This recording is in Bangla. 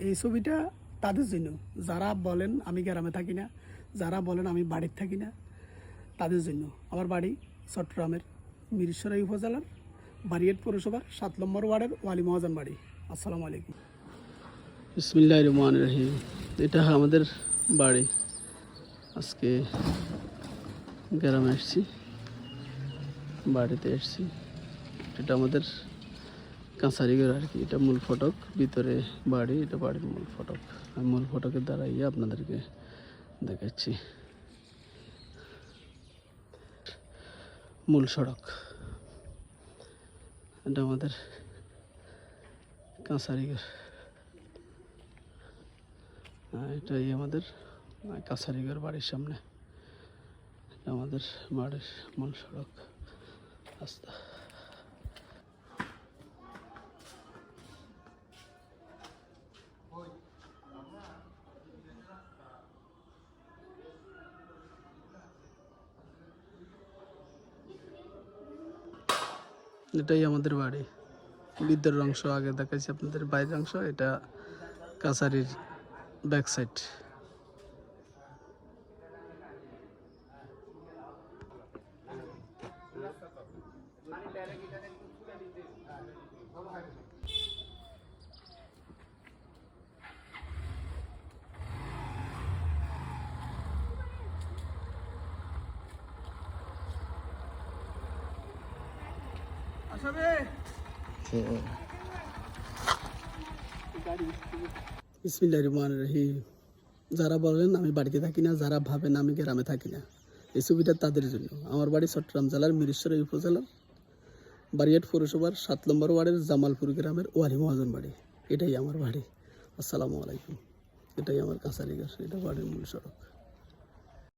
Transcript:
এই ছবিটা তাদের জন্য যারা বলেন আমি গ্রামে থাকি না, যারা বলেন আমি বাড়িতে থাকি না, তাদের জন্য। আমার বাড়ি চট্টগ্রামের মিরসরাই উপজেলার বারিয়াট পৌরসভার 7 নম্বর ওয়ার্ডের ওয়ালি মহাজন বাড়ি। আসসালামু আলাইকুম। বিসমিল্লাহির রহমানির রহিম। এটা আমাদের বাড়ি। আজকে গ্রামে এসেছি, বাড়িতে এসেছি। এটা আমাদের কাঁচারিঘর আর কি। এটা মূল ফটক, ভিতরে বাড়ি, এটা বাড়ির মূল ফটক। আমি মূল ফটকের দ্বারাই আপনাদেরকে দেখাচ্ছি। মূল সড়ক, এটা আমাদের কাঁচারিঘর। এটাই আমাদের কাছারিঘর বাড়ির সামনে। আমাদের বাড়ির মূল সড়ক রাস্তা। এটাই আমাদের বাড়ি। ভিতরের অংশ আগে দেখাচ্ছি আপনাদের, বাইরের অংশ এটা কাছারির ব্যাক সাইড। বিসমিল্লাহির রহমানির রহিম। যারা বলেন আমি বাড়িতে থাকি না, যারা ভাবেন আমি গ্রামে থাকি না, এই ছবিটা তাদের জন্য। আমার বাড়ি চট্টগ্রাম জেলার মিরসরাই উপজেলার বারিয়াট পৌরসভার 7 নম্বর ওয়ার্ডের জামালপুর গ্রামের ওয়ালি মহাজন বাড়ি। এটাই আমার বাড়ি। আসসালামু আলাইকুম। এটাই আমার কাছারিঘর, এটা বাড়ির মূল সড়ক।